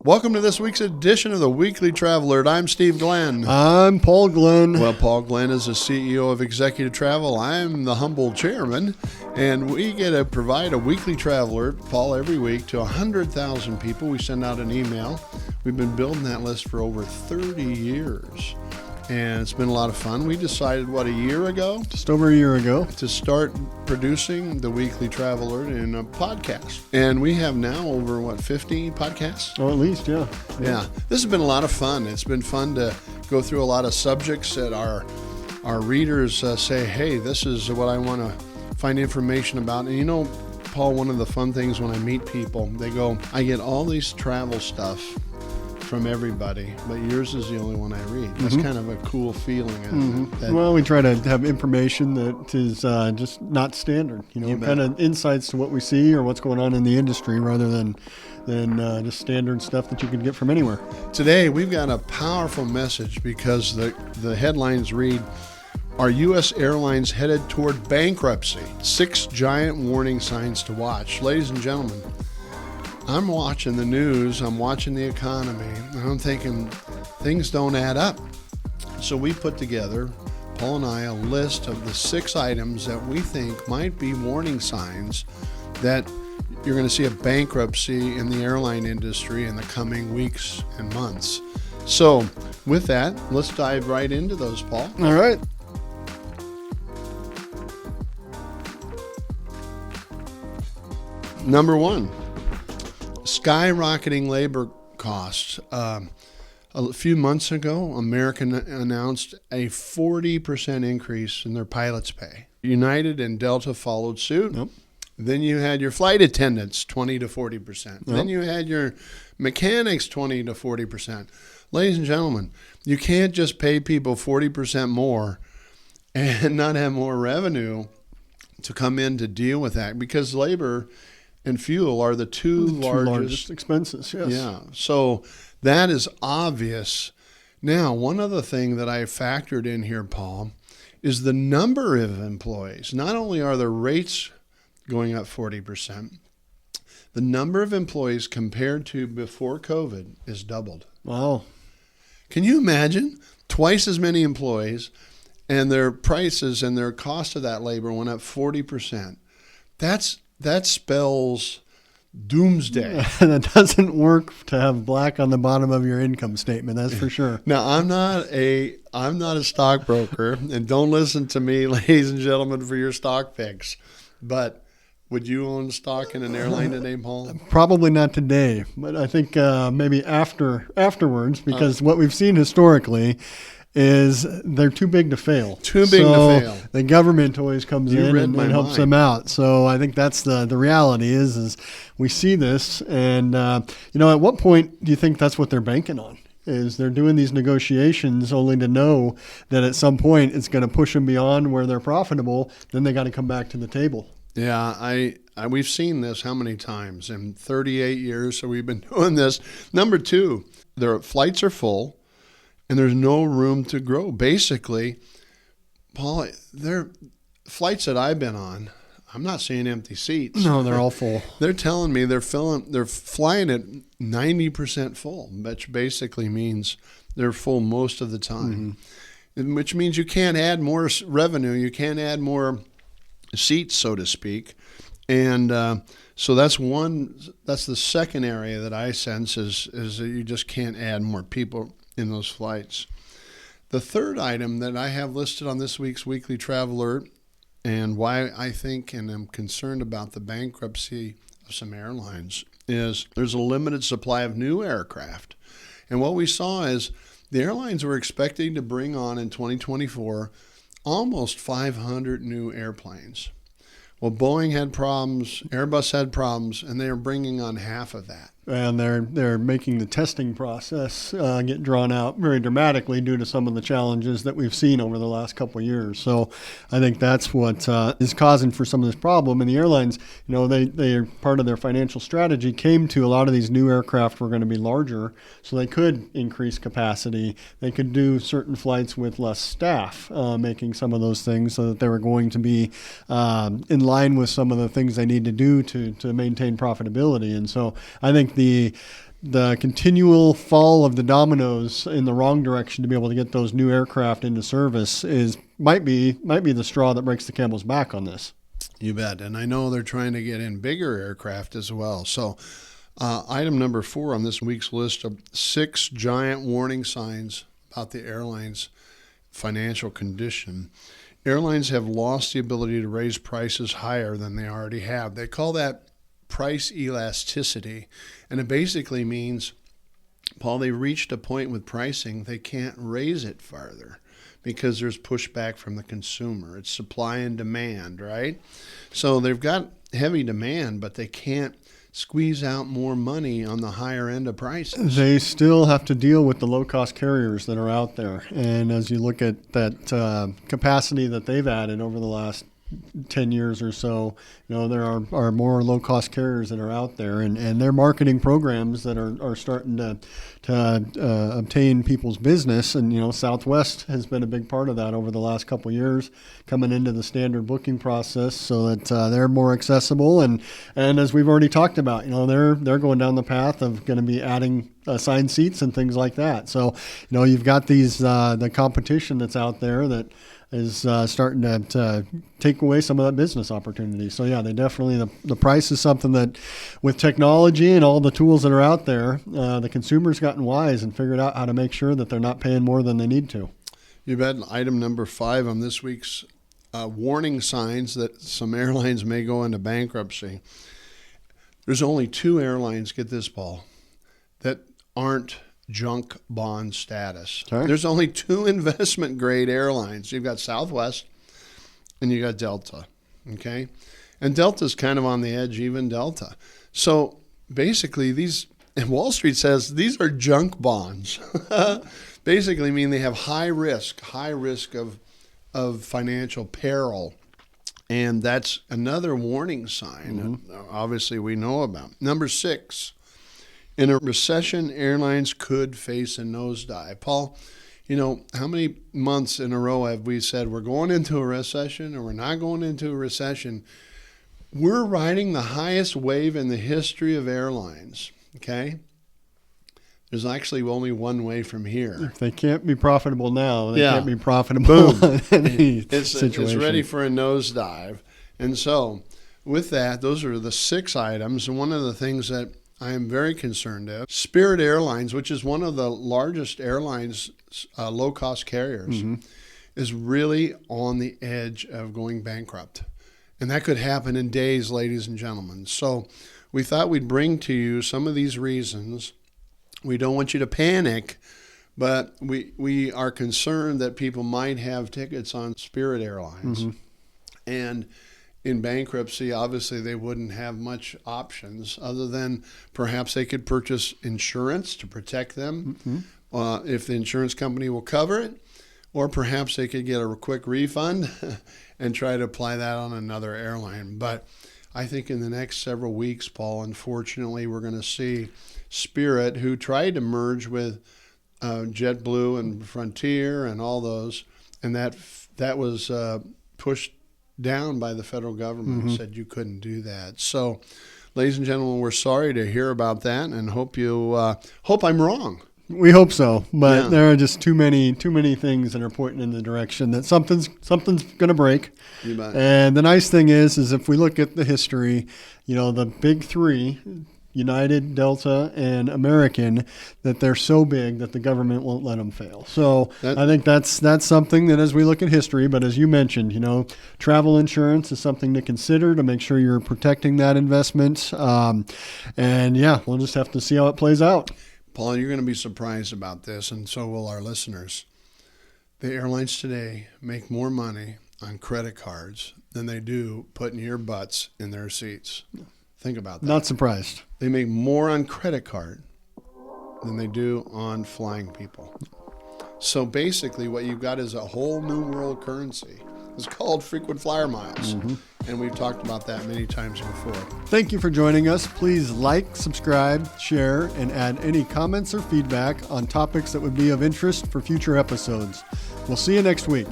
Welcome to this week's edition of the Weekly Traveler. I'm Steve Glenn. I'm Paul Glenn. Well, Paul Glenn is the CEO of Executive Travel. I'm the humble chairman, and we get to provide a Weekly Traveler, Paul, every week to 100,000 people. We send out an email. We've been building that list for over 30 years, and it's been a lot of fun. We decided, a year ago? Just over a year ago. To start producing the Weekly Traveler in a podcast. And we have now over, 50 podcasts? Oh, at least, yeah. Yeah. This has been a lot of fun. It's been fun to go through a lot of subjects that our readers say, hey, this is what I want to find information about. And you know, Paul, one of the fun things when I meet people, they go, I get all these travel stuff from everybody, but yours is the only one I read. That's kind of a cool feeling. Well, we try to have information that is just not standard, kind of insights to what we see or what's going on in the industry rather than just standard stuff that you can get from anywhere. Today, we've got a powerful message because the headlines read, are U.S. airlines headed toward bankruptcy? 6 giant warning signs to watch. Ladies and gentlemen, I'm watching the news, I'm watching the economy, and I'm thinking things don't add up. So we put together, Paul and I, a list of the 6 items that we think might be warning signs that you're going to see a bankruptcy in the airline industry in the coming weeks and months. So with that, let's dive right into those, Paul. All right. Number 1. Skyrocketing labor costs. A few months ago, American announced a 40% increase in their pilots' pay. United and Delta followed suit. Yep. Then you had your flight attendants, 20 to 40%. Yep. Then you had your mechanics, 20 to 40%. Ladies and gentlemen, you can't just pay people 40% more and not have more revenue to come in to deal with that, because labor and fuel are the two largest expenses, yes. Yeah, so that is obvious. Now, one other thing that I factored in here, Paul, is the number of employees. Not only are the rates going up 40%, the number of employees compared to before COVID is doubled. Wow. Can you imagine? Twice as many employees, and their prices and their cost of that labor went up 40%. That spells doomsday. That doesn't work to have black on the bottom of your income statement, that's for sure. Now, I'm not a stockbroker, and don't listen to me, ladies and gentlemen, for your stock picks. But would you own stock in an airline today, Paul? Probably not today, but I think maybe afterwards, because what we've seen historically is they're too big to fail. Too big to fail. The government always comes in and helps them out. So I think that's the reality is we see this. And, at what point do you think that's what they're banking on? Is they're doing these negotiations only to know that at some point it's going to push them beyond where they're profitable. Then they got to come back to the table. Yeah, we've seen this how many times in 38 years. So we've been doing this. Number 2, their flights are full. And there's no room to grow. Basically, Paul, their flights that I've been on, I'm not seeing empty seats. No, they're all full. They're telling me they're flying at 90% full, which basically means they're full most of the time, which means you can't add more revenue. You can't add more seats, so to speak. And so that's the second area that I sense is that you just can't add more people in those flights. The third item that I have listed on this week's Weekly Traveler, and why I think and am concerned about the bankruptcy of some airlines, is there's a limited supply of new aircraft. And what we saw is the airlines were expecting to bring on in 2024 almost 500 new airplanes. Well, Boeing had problems, Airbus had problems, and they are bringing on half of that. And they're making the testing process get drawn out very dramatically due to some of the challenges that we've seen over the last couple of years. So I think that's what is causing for some of this problem. And the airlines, they are part of their financial strategy came to a lot of these new aircraft were going to be larger, so they could increase capacity. They could do certain flights with less staff, making some of those things so that they were going to be in line with some of the things they need to do to maintain profitability. And so I think the the continual fall of the dominoes in the wrong direction to be able to get those new aircraft into service might be the straw that breaks the camel's back on this. You bet. And I know they're trying to get in bigger aircraft as well. So item number 4 on this week's list of 6 giant warning signs about the airline's financial condition. Airlines have lost the ability to raise prices higher than they already have. They call that price elasticity. And it basically means, Paul, they reached a point with pricing, they can't raise it farther because there's pushback from the consumer. It's supply and demand, right? So they've got heavy demand, but they can't squeeze out more money on the higher end of prices. They still have to deal with the low-cost carriers that are out there. And as you look at that capacity that they've added over the last 10 years or so, there are more low-cost carriers that are out there, and their marketing programs that are starting to obtain people's business. And, Southwest has been a big part of that over the last couple of years, coming into the standard booking process so that they're more accessible. And as we've already talked about, they're going down the path of going to be adding assigned seats and things like that. So, you've got these the competition that's out there that is starting to take away some of that business opportunity. So yeah, they definitely, the price is something that with technology and all the tools that are out there, the consumer's gotten wise and figured out how to make sure that they're not paying more than they need to. You bet. Item number 5 on this week's warning signs that some airlines may go into bankruptcy. There's only 2 airlines, get this, Paul, that aren't junk bond status. Sorry? There's only 2 investment grade airlines. You've got Southwest and you got Delta. Okay. And Delta's kind of on the edge, even Delta. So basically and Wall Street says these are junk bonds. Basically mean they have high risk of financial peril. And that's another warning sign that obviously we know about. Number 6. In a recession, airlines could face a nosedive. Paul, how many months in a row have we said we're going into a recession or we're not going into a recession? We're riding the highest wave in the history of airlines, okay? There's actually only one way from here. If they can't be profitable now, they can't be profitable Boom. in any situation. It's ready for a nosedive. And so with that, those are the 6 items. And one of the things that I am very concerned of, Spirit Airlines, which is one of the largest airlines, low-cost carriers, is really on the edge of going bankrupt. And that could happen in days, ladies and gentlemen. So we thought we'd bring to you some of these reasons. We don't want you to panic, but we are concerned that people might have tickets on Spirit Airlines. And in bankruptcy, obviously, they wouldn't have much options other than perhaps they could purchase insurance to protect them if the insurance company will cover it, or perhaps they could get a quick refund and try to apply that on another airline. But I think in the next several weeks, Paul, unfortunately, we're going to see Spirit, who tried to merge with JetBlue and Frontier and all those, and that was pushed down by the federal government, said you couldn't do that. So, ladies and gentlemen, we're sorry to hear about that, and hope I'm wrong. We hope so, but there are just too many things that are pointing in the direction that something's going to break. You bet. And the nice thing is if we look at the history, the big 3. United, Delta, and American, that they're so big that the government won't let them fail. So I think that's something that as we look at history, but as you mentioned, travel insurance is something to consider to make sure you're protecting that investment. And we'll just have to see how it plays out. Paul, you're going to be surprised about this, and so will our listeners. The airlines today make more money on credit cards than they do putting your butts in their seats. Think about that. Not surprised. They make more on credit card than they do on flying people. So basically what you've got is a whole new world currency. It's called frequent flyer miles. And we've talked about that many times before. Thank you for joining us. Please like, subscribe, share, and add any comments or feedback on topics that would be of interest for future episodes. We'll see you next week.